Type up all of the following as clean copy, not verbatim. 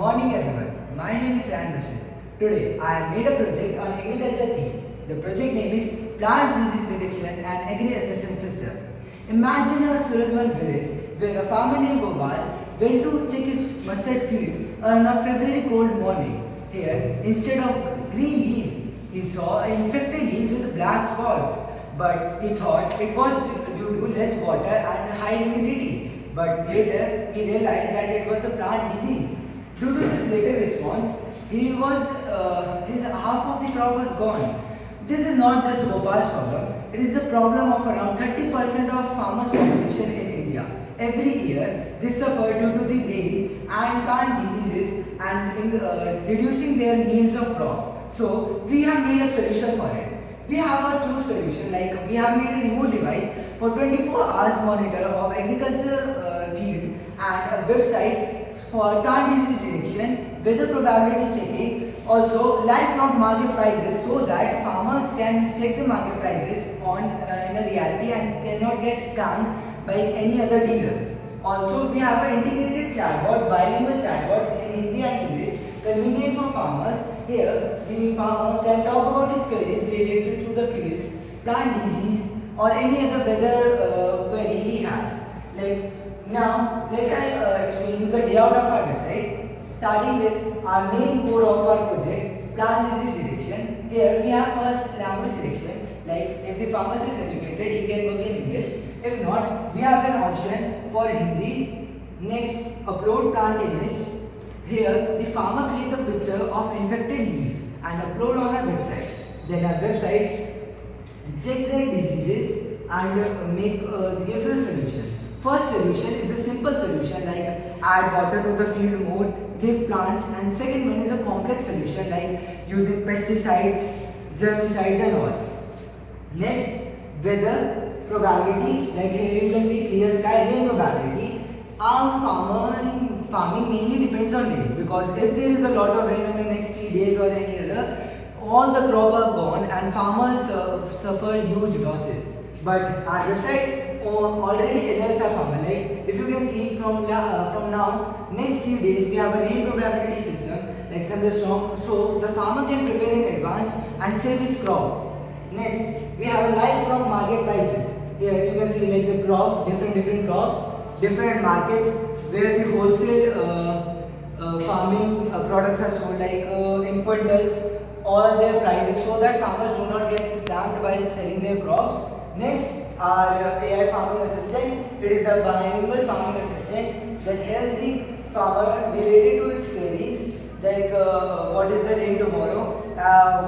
Morning everyone, my name is Ryan Rashes. Today I have made a project on agriculture theme. The project name is Plant Disease Detection and Agri Assistance System. Imagine a Surajmal village where a farmer named Gopal went to check his mustard field on a February cold morning. Here, instead of green leaves, he saw infected leaves with black spots. But he thought it was due to less water and high humidity. But later he realized that it was a plant disease. Due to this later response, his half of the crop was gone. This is not just Gopal's problem. It is the problem of around 30% of farmers' population in India. Every year, they suffer due to the rain and plant diseases and in reducing their yields of crop. So we have made a solution for it. We have a two solution, like we have made a remote device for 24 hours monitor of agriculture field and a website for plant disease detection, weather probability checking, also live crop market prices, so that farmers can check the market prices on in a reality and cannot get scammed by any other dealers. Also, we have an integrated chatbot, bilingual chatbot in Hindi and English, convenient for farmers. Here, the farmer can talk about his queries related to the fields, plant disease, or any other weather query he has. Now, let I explain you the layout of our website. Starting with our main core of our project, plant disease detection. Here we have first language selection. Like if the farmer is educated, he can work in English. If not, we have an option for Hindi. Next, upload plant image. Here, the farmer click the picture of infected leaf and upload on our website. Then our website check their diseases and gives a solution. First solution is a simple solution like add water to the field mode, give plants, and second one is a complex solution like using pesticides, germicides and all. Next, weather probability, like here you can see clear sky, rain probability. Our farming mainly depends on rain, because if there is a lot of rain in the next 3 days or any other, all the crop are gone and farmers suffer huge losses. But our website already alerts our farmer. Like if you can see from now, next few days we have a rain probability system like thunderstorm, so the farmer can prepare in advance and save his crop. Next, we have a live crop market prices. Here you can see like the crops, different crops, different markets where the wholesale farming products are sold, like in quintals, all their prices, so that farmers do not get scammed while selling their crops. Next, our AI farming assistant. It is a bilingual farming assistant that helps the farmer related to its queries, like what is the rain tomorrow,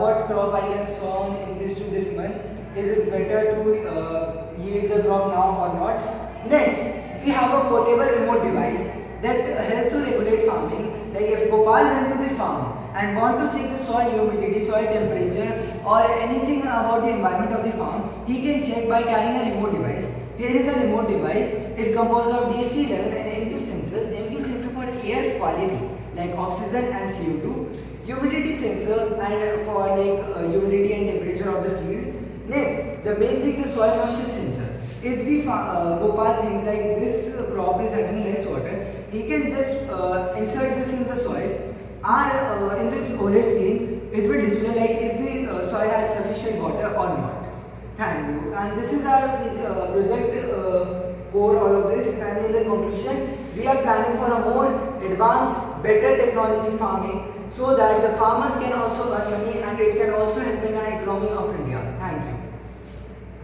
what crop I can sow in this to this month, is it better to yield the crop now or not. Next, we have a portable remote device that helps to regulate farming. Like if Gopal went to the farm and want to check the soil humidity, soil temperature, or anything about the environment of the farm, he can check by carrying a remote device. Here is a remote device. It composed of DHT level and MQ sensors. MQ sensor for air quality like oxygen and CO2. Humidity sensor and for like humidity and temperature of the field. Next, the main thing, the soil moisture sensor. If the Gopal thinks like this crop is having less water, he can just insert this in the soil. In this OLED screen, it will display like if the soil has sufficient water or not. Thank you. And this is our project core, all of this. And in the conclusion, we are planning for a more advanced, better technology farming, so that the farmers can also earn